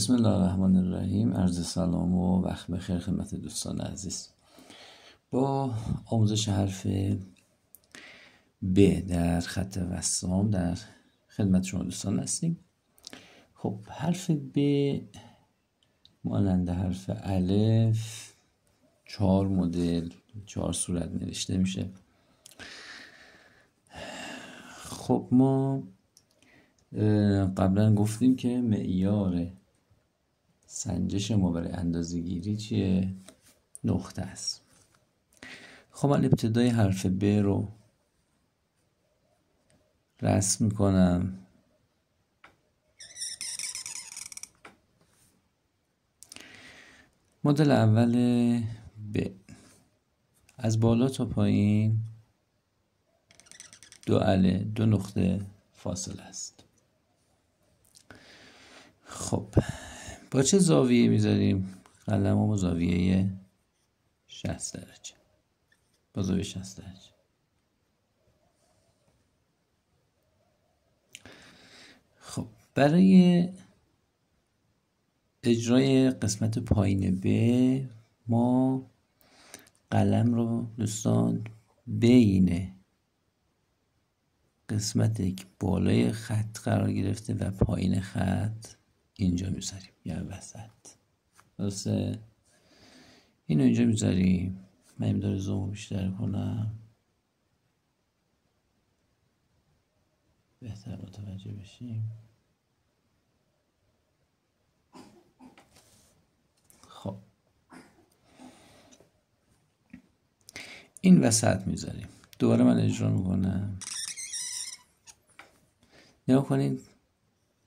بسم الله الرحمن الرحیم. عرض سلام و وقت بخیر خدمت دوستان عزیز. با آموزش حرف ب در خط وسام در خدمت شما دوستان هستیم. خب حرف ب مانند حرف الف 4 مدل 4 صورت نوشته میشه. خب ما قبلا گفتیم که معیار سنجش ما برای اندازه‌گیری چیه؟ نقطه است. خب من ابتدای حرف ب رو رسم میکنم. مدل اول ب از بالا تا پایین 2 نقطه فاصله است. خب با چه زاویه میذاریم؟ قلم با زاویه 60 درجه. با زاویه 60 درجه. خب برای اجرای قسمت پایین ب ما قلم رو دوستان بین قسمت که بالای خط قرار گرفته و پایین خط اینجا میذاریم یا وسط. درسته؟ اینو اینجا میذاریم. من این داره زوم بیشتر کنم بهتر متوجه بشیم. خب این وسط میذاریم. دوباره من اجرا میکنم. نگاه کنید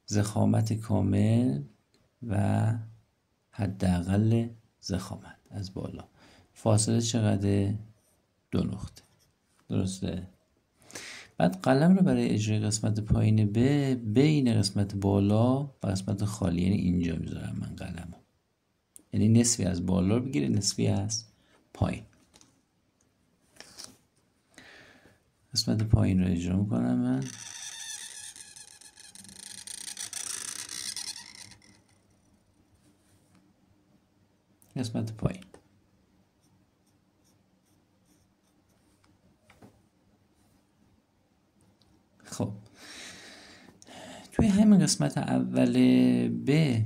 ضخامت کامل و حداقل ضخامت از بالا. فاصله چقدر؟ 2 نقطه. درسته؟ بعد قلم رو برای اجرای قسمت پایین ب بین قسمت بالا و قسمت خالی، یعنی اینجا میذارم من قلم رو. یعنی نصفی از بالا رو بگیره، نصفی از پایین. قسمت پایین رو اجرا میکنم من. قسمت پایین. خب توی همین قسمت اول ب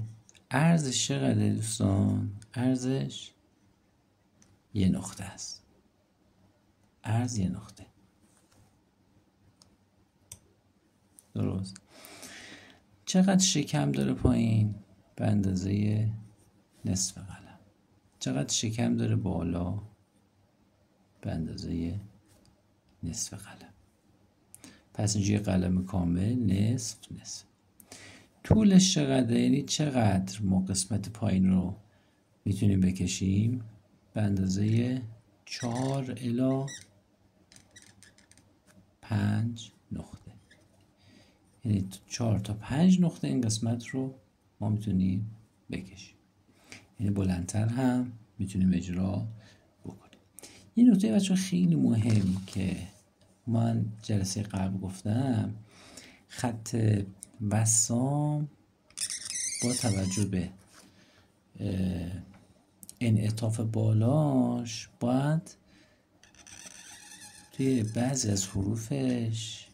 عرضش چقدره دوستان؟ عرضش 1 نقطه است. عرض 1 نقطه. درست. چقدر شکم داره پایین؟ به اندازه نصف قلم. چقدر شکم داره بالا؟ به اندازه نصف قلم. پس اینجا یه قلم کامل نصف. طولش چقدره؟ یعنی چقدر ما قسمت پایین رو میتونیم بکشیم؟ به اندازه 4 الی 5 نقطه. یعنی 4 تا 5 نقطه این قسمت رو ما میتونیم بکشیم. یعنی بلندتر هم میتونیم اجرا بکنیم. این نکته بچه خیلی مهم که من جلسه قبل گفتم، خط وسام با توجه به انعطاف بالاش باید توی بعضی از حروفش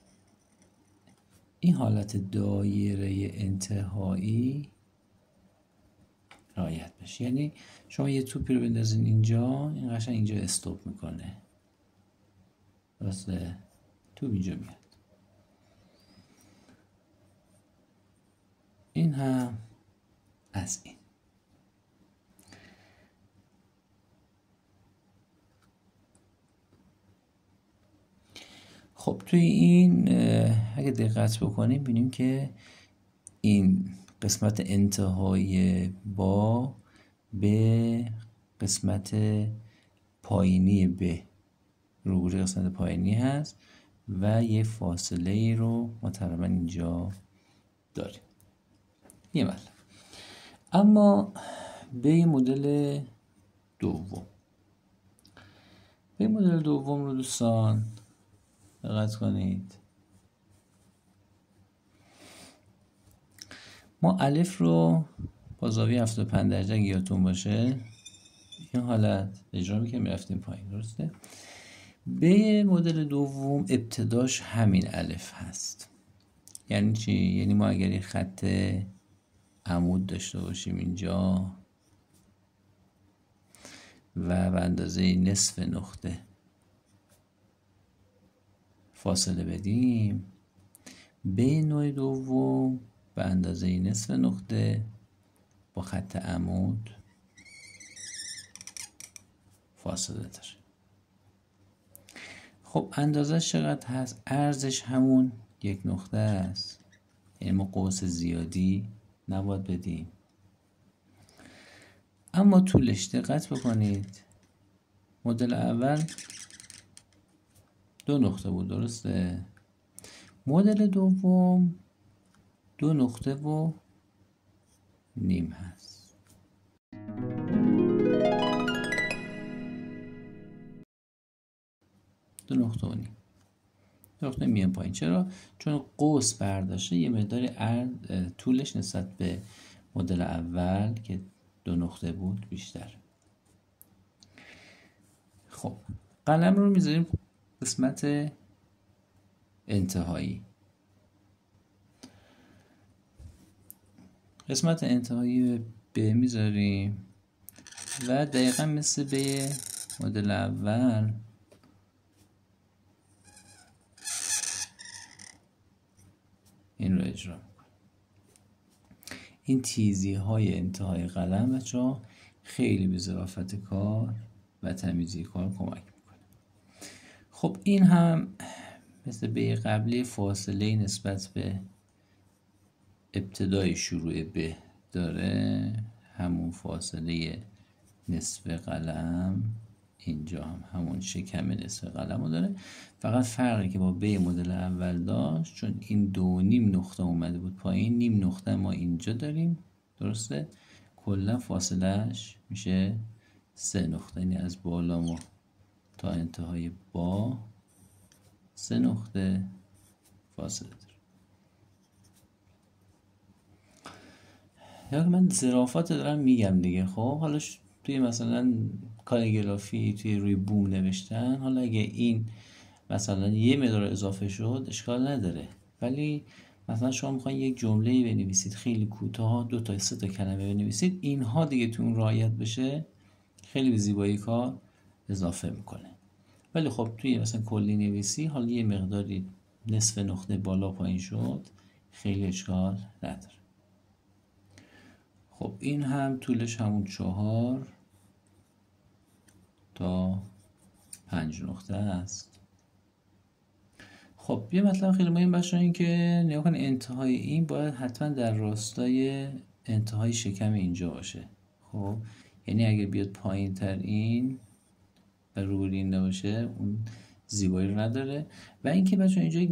این حالت دایره انتهایی رعایت بشه. یعنی شما یه توپی رو بندازین اینجا، این قشنگ اینجا استوب میکنه. درسته؟ توپ اینجا میاد. این هم از این. خب توی این اگه دقت بکنیم ببینیم که این قسمت انتهای با به قسمت پایینی ب روبروی قسمت پایینی هست و یه فاصله ای رو ما تقریبا اینجا داریم. یه مطلب. اما به مدل دوم رو دوستان دقت کنید. ما الف رو با زاویه 75 درجه اگه یادتون باشه این حالت اجرا میکنیم میرفتیم پایین. درسته؟ به مدل دوم ابتداش همین الف هست. یعنی چی؟ یعنی ما اگر این خط عمود داشته باشیم اینجا و به اندازه نصف نقطه فاصله بدیم، به نوع دوم به اندازه نصف نقطه با خط عمود فاصله داره. خب اندازش چقدر هست؟ عرضش همون یک نقطه است، یعنی ما قوس زیادی نباید بدیم. اما طولش دقت بکنید، مدل اول 2 نقطه بود، درسته؟ مدل دوم 2 نقطه و نیم هست. دو نقطه و نیم. نقطه میان پایین. چرا؟ چون قوس برداشته یه مقدار طولش نسبت به مدل اول که 2 نقطه بود بیشتر. خب قلم رو میذاریم قسمت انتهایی. قسمت انتهایی ب میذاریم و دقیقا مثل به مدل اول این رو اجرا میکنیم. این تیزی های انتهای قلم بچه‌ها خیلی به ظرافت کار و تمیزی کار کمک میکنه. خب این هم مثل به قبلی فاصله نسبت به ابتدای شروع ب داره، همون فاصله نصف قلم اینجا هم همون شکم نصف قلم رو داره. فقط فرقی که با ب مدل اول داشت، چون این 2.5 نقطه اومده بود پایین، نیم نقطه ما اینجا داریم، درسته؟ کلا فاصلهش میشه 3 نقطه، یعنی از بالا ما تا انتهای با 3 نقطه فاصله داره. یا من ظرافت دارم میگم دیگه. خب حالا توی مثلا کالیگرافی توی روی بوم نوشتن، حالا اگه این مثلا یه مقدار اضافه شد اشکال نداره، ولی مثلا شما میخواین یک جمله بنویسید خیلی کوتاه، 2 تا 3 تا کلمه بنویسید، اینها دیگه تو اون رعایت بشه خیلی به زیبایی کار اضافه میکنه. ولی خب توی مثلا کلی نویسی حالا یه مقداری نصف نقطه بالا پایین شد خیلی اشکال نداره. خب این هم طولش همون 4 تا 5 نقطه است. خب یه مطلب خیلی مهم بچه‌ها این که نگاه کن انتهای این باید حتما در راستای انتهای شکم اینجا باشه. خب یعنی اگه بیاد پایین تر این و روبروی این نباشه اون زیبایی رو نداره. و اینکه بچه‌ها اینجا یک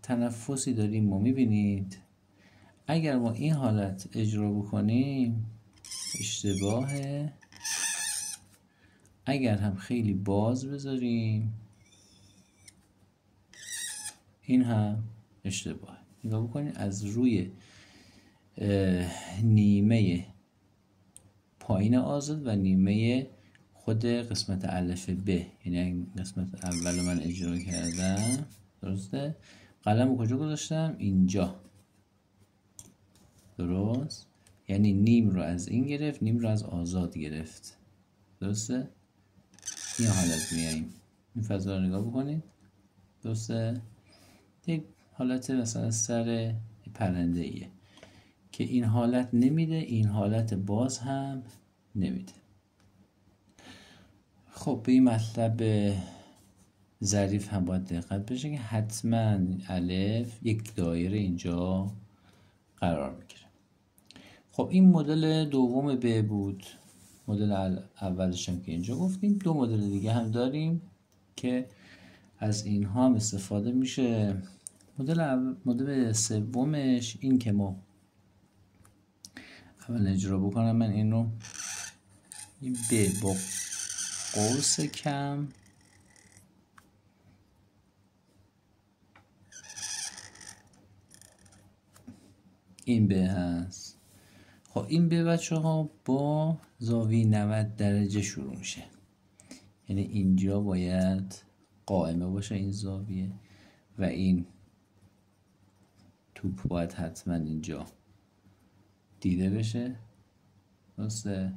تنفسی داریم ما، میبینید اگر ما این حالت اجرا بکنیم اشتباهه، اگر هم خیلی باز بذاریم این هم اشتباهه. نگاه بکنید از روی نیمه پایین آزاد و نیمه خود قسمت الف ب، یعنی قسمت اول من اجرا کردم، درسته؟ قلم رو کجا گذاشتم؟ اینجا، درست؟ یعنی نیم رو از این گرفت، نیم رو از آزاد گرفت، درسته؟ این حالت میاییم، این فضا رو نگاه بکنید، درسته؟ یک حالت مثلا سر پرنده ایه که این حالت نمیده، این حالت باز هم نمیده. خب به این مطلب ظریف هم باید دقت بشه که حتما الف یک دایره اینجا قرار میگیره. خب این مدل دوم ب بود. مدل اولش هم که اینجا گفتیم. 2 مدل دیگه هم داریم که از اینها هم استفاده میشه. مدل سومش این که ما اول اجرا بکنم، من این رو این ب با قوس کم این ب هست. خب این به بچه ها با زاویه 90 درجه شروع میشه، یعنی اینجا باید قائمه باشه این زاویه و این توپ باید حتما اینجا دیده بشه، درسته؟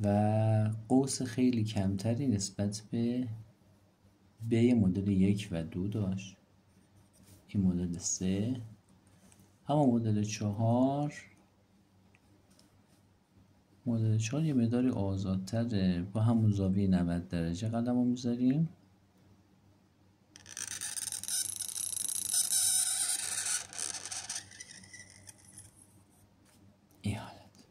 و قوس خیلی کمتری نسبت به مدل 1 و 2 داشت. این مدل 3. اما مدل 4 یه مقداری آزادتره. با همون زاویه 90 درجه قلم رو میذاریم. این حالت.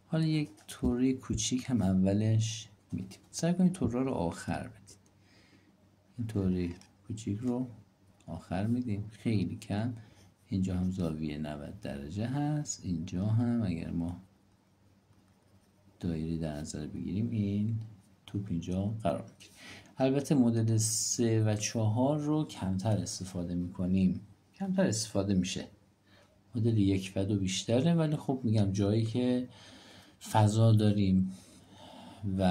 حالا یک توره کوچیک هم اولش میدیم. سعی کنید توره رو آخر بدید. این توره کوچیک رو آخر میدیم، خیلی کم. اینجا هم زاویه 90 درجه هست، اینجا هم اگر ما دایره در نظر بگیریم این توپ اینجا قرار میگیره. البته مدل 3 و 4 رو کمتر استفاده میکنیم، کمتر استفاده میشه. مدل 1 و 2 بیشتره، ولی خب میگم جایی که فضا داریم و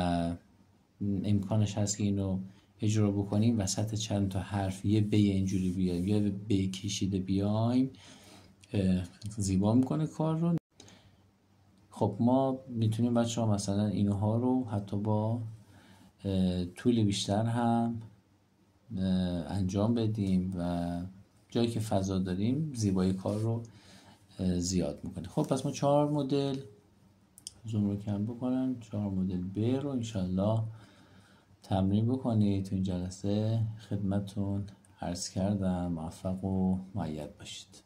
امکانش هست که اینو اجرا بکنیم، وسط چند تا حرف یه بی اینجوری بیایم یا بی کشیده بیایم، زیبا میکنه کار رو. خب ما میتونیم بچه ها مثلا اینها رو حتی با طول بیشتر هم انجام بدیم و جایی که فضا داریم زیبایی کار رو زیاد میکنه. خب پس ما 4 مدل زوم رو کم بکنم، 4 مدل ب رو انشالله تمرین بکنید. تو این جلسه خدمتون عرض کردم. موفق و مؤید باشید.